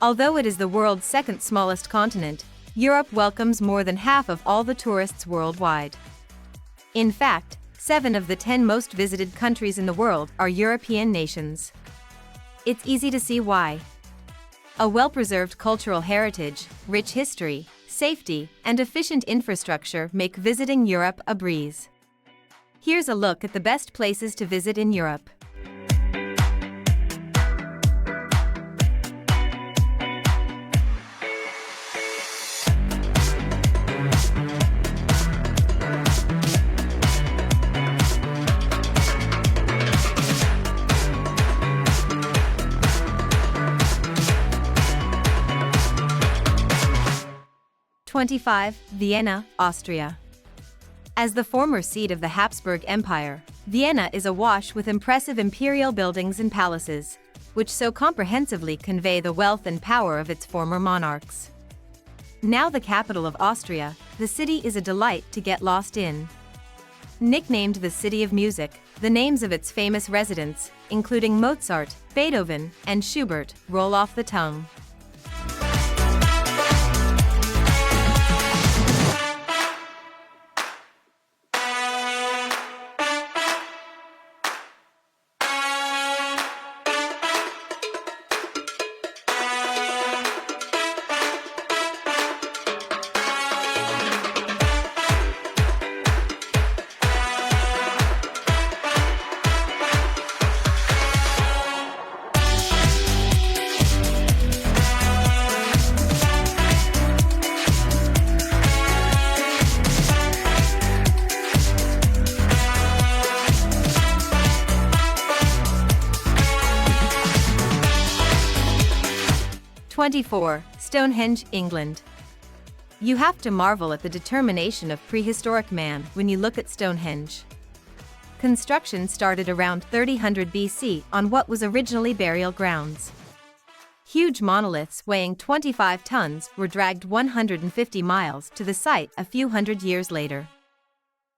Although it is the world's second smallest continent, Europe welcomes more than half of all the tourists worldwide. In fact, 7 of the 10 most visited countries in the world are European nations. It's easy to see why. A well-preserved cultural heritage, rich history, safety, and efficient infrastructure make visiting Europe a breeze. Here's a look at the best places to visit in Europe. Vienna, Austria. As the former seat of the Habsburg Empire, Vienna is awash with impressive imperial buildings and palaces, which so comprehensively convey the wealth and power of its former monarchs. Now the capital of Austria, the city is a delight to get lost in. Nicknamed the City of Music, the names of its famous residents, including Mozart, Beethoven, and Schubert, roll off the tongue. Stonehenge, England. You have to marvel at the determination of prehistoric man when you look at Stonehenge. Construction started around 3000 BC on what was originally burial grounds. Huge monoliths weighing 25 tons were dragged 150 miles to the site a few hundred years later.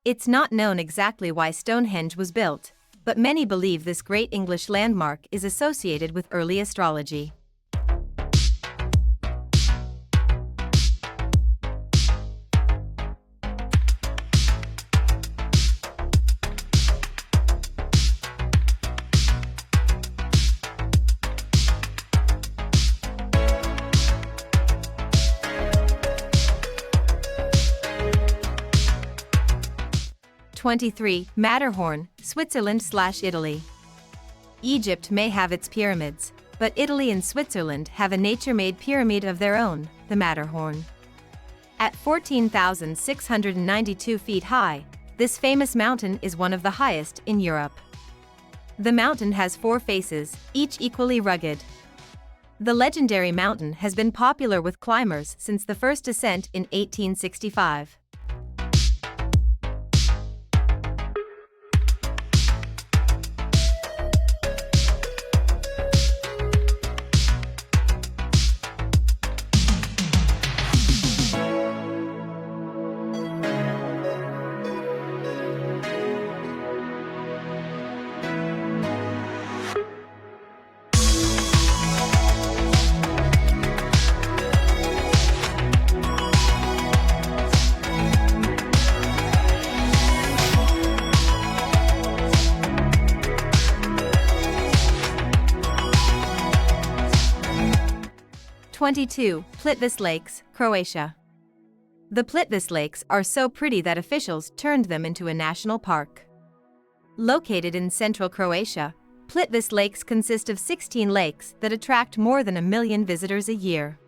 It's not known exactly why Stonehenge was built, but many believe this great English landmark is associated with early astrology. Matterhorn, Switzerland/Italy. Egypt may have its pyramids, but Italy and Switzerland have a nature-made pyramid of their own, the Matterhorn. At 14,692 feet high, this famous mountain is one of the highest in Europe. The mountain has 4 faces, each equally rugged. The legendary mountain has been popular with climbers since the first ascent in 1865. Plitvice Lakes, Croatia. The Plitvice Lakes are so pretty that officials turned them into a national park. Located in central Croatia, Plitvice Lakes consist of 16 lakes that attract more than 1 million visitors a year.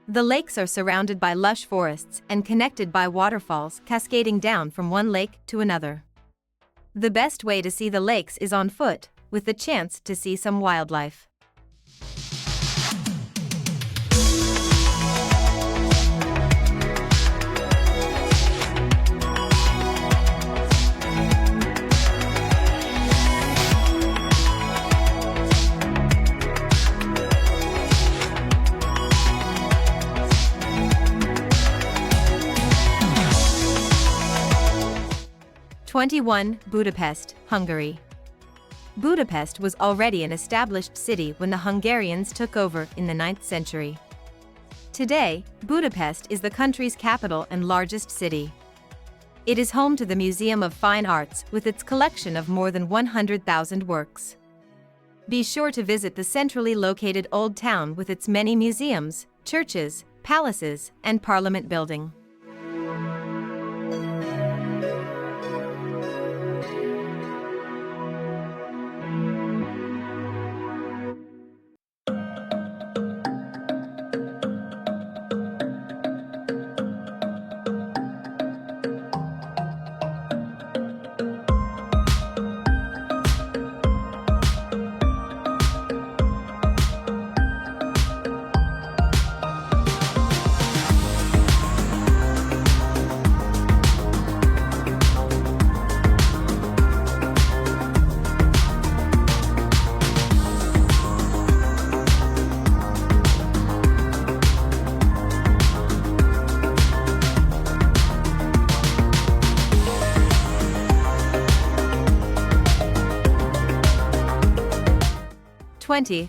The lakes are surrounded by lush forests and connected by waterfalls cascading down from one lake to another. The best way to see the lakes is on foot, with the chance to see some wildlife. Budapest, Hungary. Budapest was already an established city when the Hungarians took over in the 9th century. Today, Budapest is the country's capital and largest city. It is home to the Museum of Fine Arts with its collection of more than 100,000 works. Be sure to visit the centrally located Old Town with its many museums, churches, palaces, and parliament building.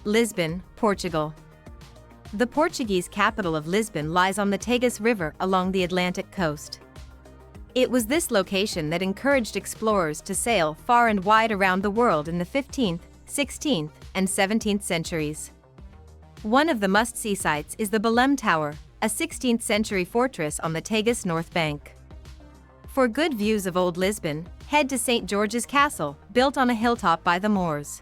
Lisbon, Portugal. The Portuguese capital of Lisbon lies on the Tagus River along the Atlantic coast. It was this location that encouraged explorers to sail far and wide around the world in the 15th, 16th, and 17th centuries. One of the must-see sites is the Belém Tower, a 16th-century fortress on the Tagus north bank. For good views of Old Lisbon, head to St. George's Castle, built on a hilltop by the Moors.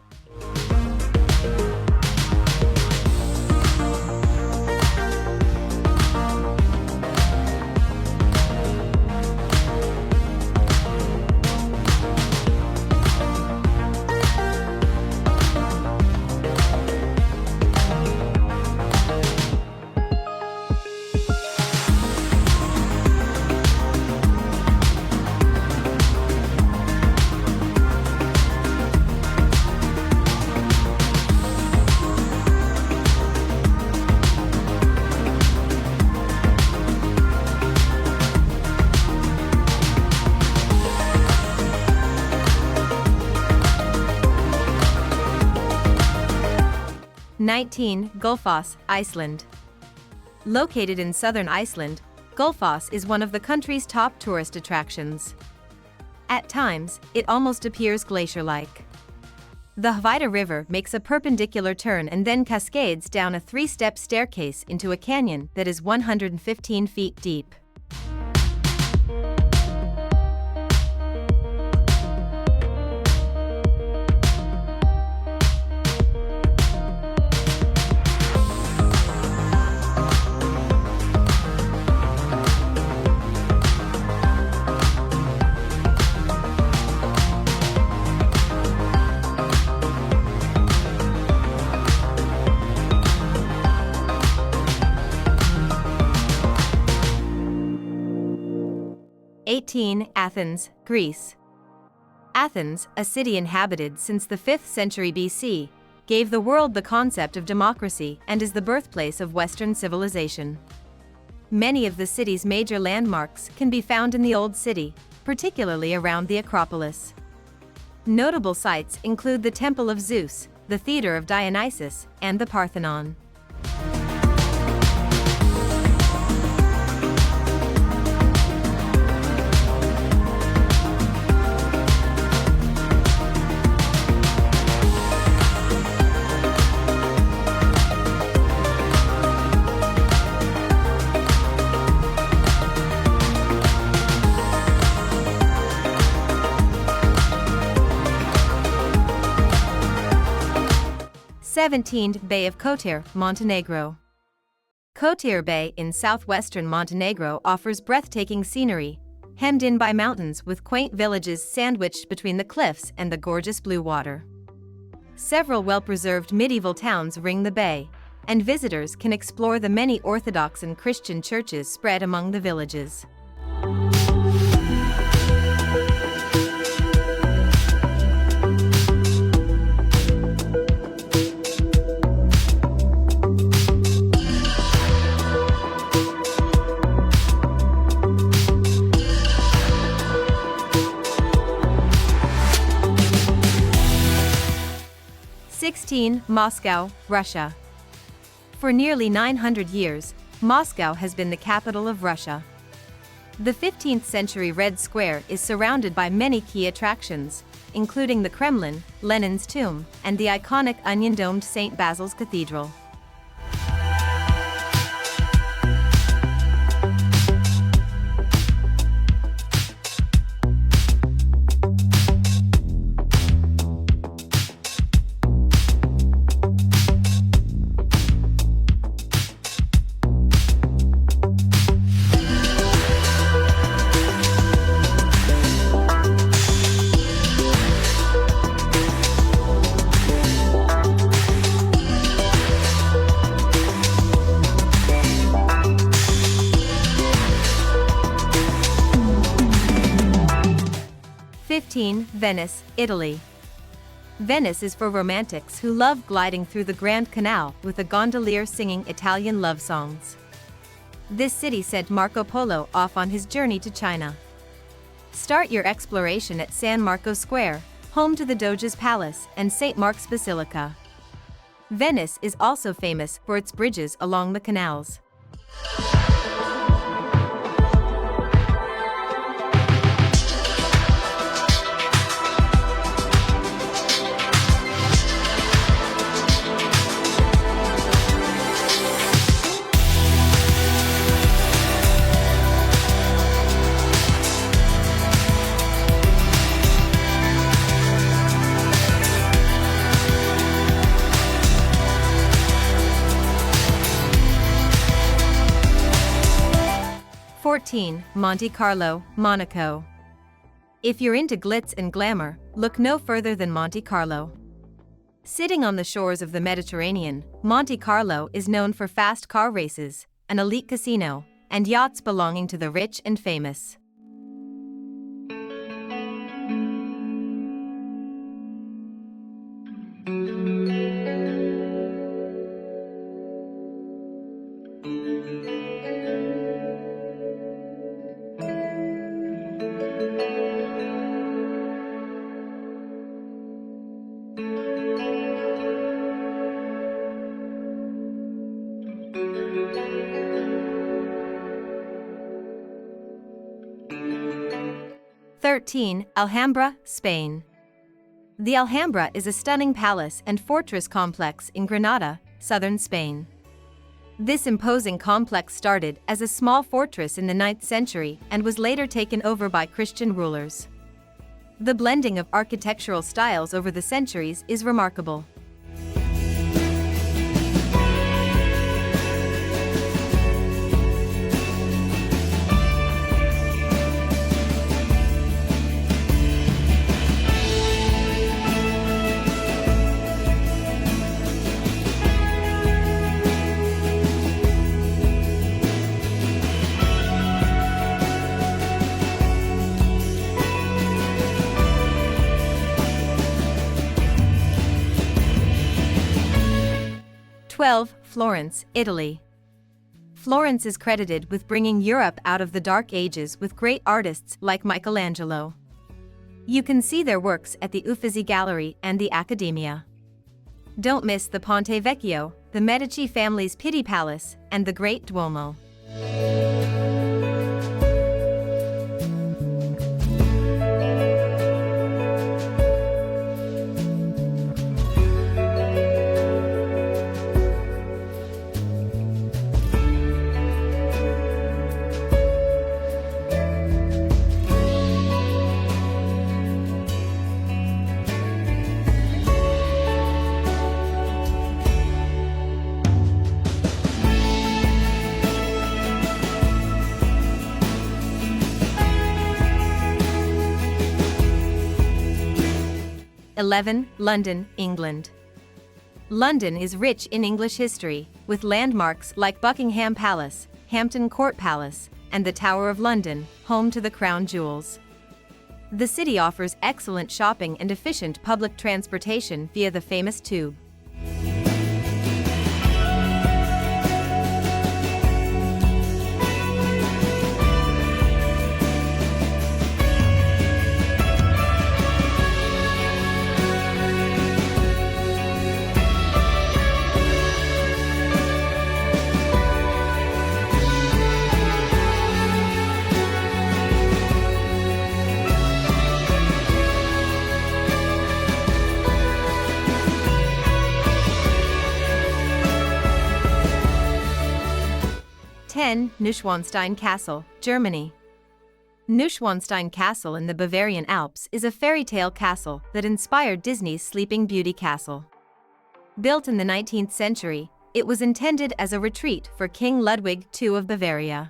Gullfoss, Iceland. Located in southern Iceland, Gullfoss is one of the country's top tourist attractions. At times, it almost appears glacier-like. The Hvida River makes a perpendicular turn and then cascades down a 3-step staircase into a canyon that is 115 feet deep. Athens, Greece. Athens, a city inhabited since the 5th century BC, gave the world the concept of democracy and is the birthplace of Western civilization. Many of the city's major landmarks can be found in the Old City, particularly around the Acropolis. Notable sites include the Temple of Zeus, the Theater of Dionysus, and the Parthenon. Bay of Kotor, Montenegro. Kotor Bay in southwestern Montenegro offers breathtaking scenery, hemmed in by mountains with quaint villages sandwiched between the cliffs and the gorgeous blue water. Several well-preserved medieval towns ring the bay, and visitors can explore the many Orthodox and Christian churches spread among the villages. 16. Moscow, Russia. For nearly 900 years, Moscow has been the capital of Russia. The 15th century Red Square is surrounded by many key attractions, including the Kremlin, Lenin's tomb, and the iconic onion-domed St. Basil's Cathedral. Venice, Italy. Venice is for romantics who love gliding through the Grand Canal with a gondolier singing Italian love songs. This city sent Marco Polo off on his journey to China. Start your exploration at San Marco Square, home to the Doge's Palace and St. Mark's Basilica. Venice is also famous for its bridges along the canals. Monte Carlo, Monaco. If you're into glitz and glamour, look no further than Monte Carlo. Sitting on the shores of the Mediterranean, Monte Carlo is known for fast car races, an elite casino, and yachts belonging to the rich and famous. Alhambra, Spain. The Alhambra is a stunning palace and fortress complex in Granada, southern Spain. This imposing complex started as a small fortress in the 9th century and was later taken over by Christian rulers. The blending of architectural styles over the centuries is remarkable. Florence, Italy. Florence is credited with bringing Europe out of the Dark Ages with great artists like Michelangelo. You can see their works at the Uffizi Gallery and the Accademia. Don't miss the Ponte Vecchio, the Medici family's Pitti Palace, and the Great Duomo. London, England. London is rich in English history, with landmarks like Buckingham Palace, Hampton Court Palace, and the Tower of London, home to the crown jewels. The city offers excellent shopping and efficient public transportation via the famous Tube. 10. Neuschwanstein Castle, Germany. Neuschwanstein Castle in the Bavarian Alps is a fairy tale castle that inspired Disney's Sleeping Beauty castle. Built in the 19th century, it was intended as a retreat for King Ludwig II of Bavaria.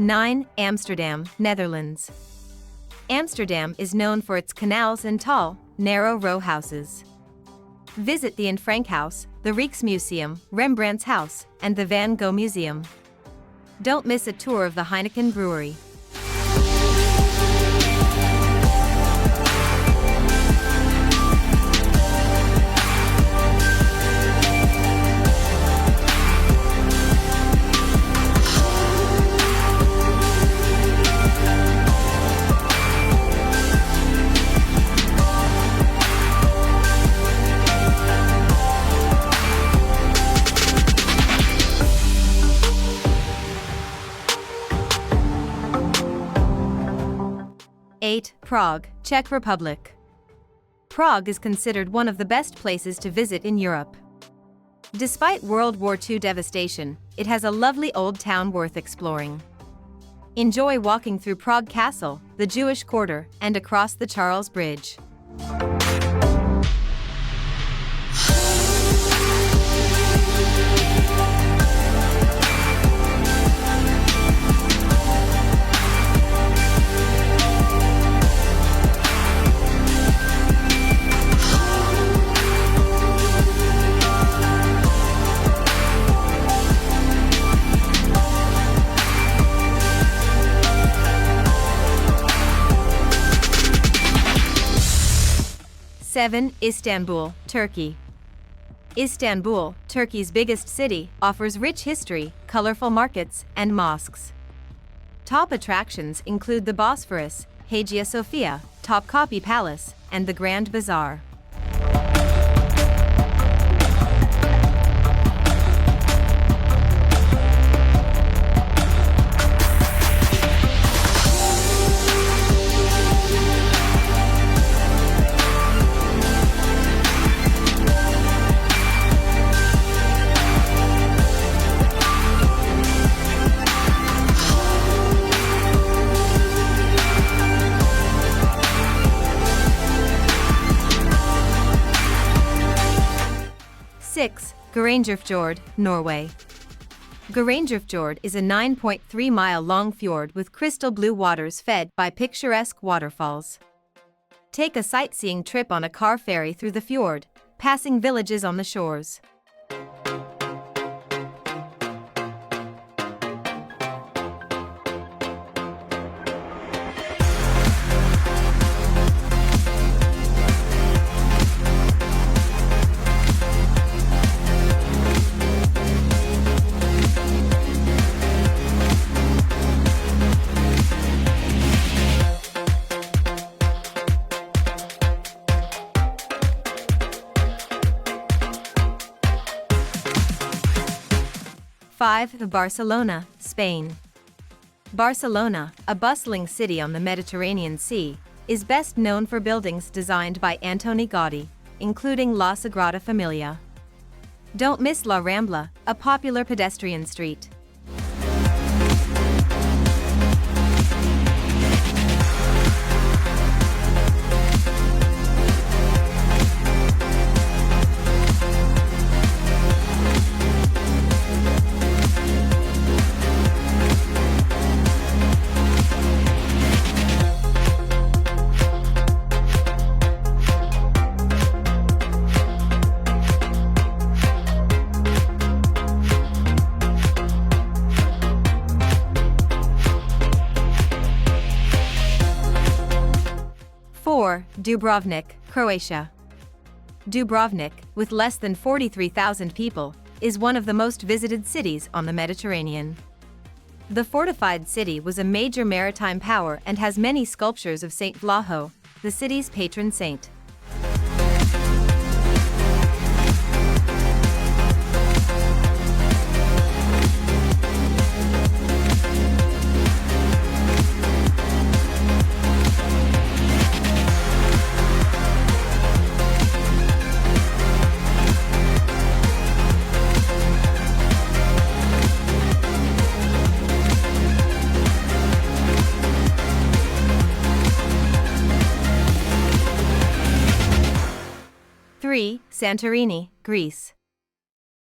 Nine. Amsterdam, Netherlands. Amsterdam is known for its canals and tall, narrow row houses. Visit the Anne Frank House, the Rijksmuseum, Rembrandt's House, and the Van Gogh Museum. Don't miss a tour of the Heineken Brewery. Eight. Prague, Czech Republic. Prague is considered one of the best places to visit in Europe. Despite World War II devastation, it has a lovely old town worth exploring. Enjoy walking through Prague Castle, the Jewish Quarter, and across the Charles Bridge. 7. Istanbul, Turkey. Istanbul, Turkey's biggest city, offers rich history, colorful markets, and mosques. Top attractions include the Bosphorus, Hagia Sophia, Topkapi Palace, and the Grand Bazaar. 6. Geirangerfjord, Norway. Geirangerfjord is a 9.3-mile-long fjord with crystal blue waters fed by picturesque waterfalls. Take a sightseeing trip on a car ferry through the fjord, passing villages on the shores. 5. Barcelona, Spain. Barcelona, a bustling city on the Mediterranean Sea, is best known for buildings designed by Antoni Gaudí, including La Sagrada Familia. Don't miss La Rambla, a popular pedestrian street. 4. Dubrovnik, Croatia. Dubrovnik, with less than 43,000 people, is one of the most visited cities on the Mediterranean. The fortified city was a major maritime power and has many sculptures of Saint Vlaho, the city's patron saint. Santorini, Greece.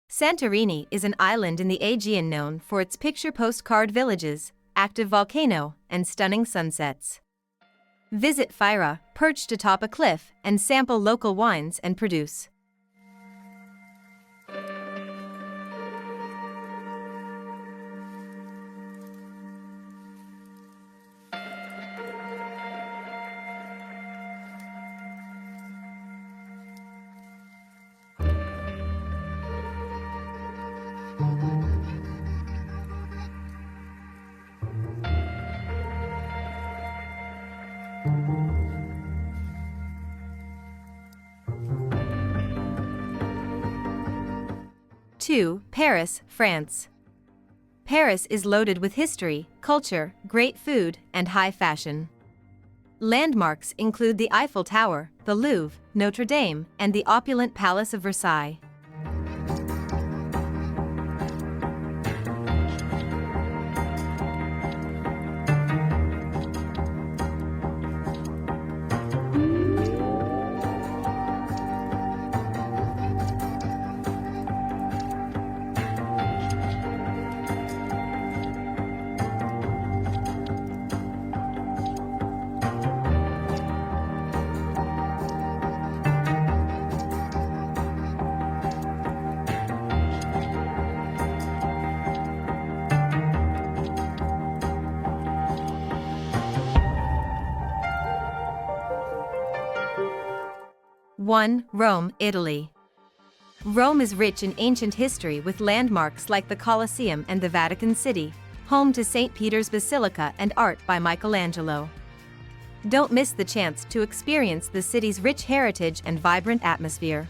Santorini is an island in the Aegean known for its picture postcard villages, active volcano, and stunning sunsets. Visit Fyra, perched atop a cliff, and sample local wines and produce. Paris, France. Paris is loaded with history, culture, great food, and high fashion. Landmarks include the Eiffel Tower, the Louvre, Notre Dame, and the opulent Palace of Versailles. Rome, Italy. Rome is rich in ancient history with landmarks like the Colosseum and the Vatican City, home to St. Peter's Basilica and art by Michelangelo. Don't miss the chance to experience the city's rich heritage and vibrant atmosphere.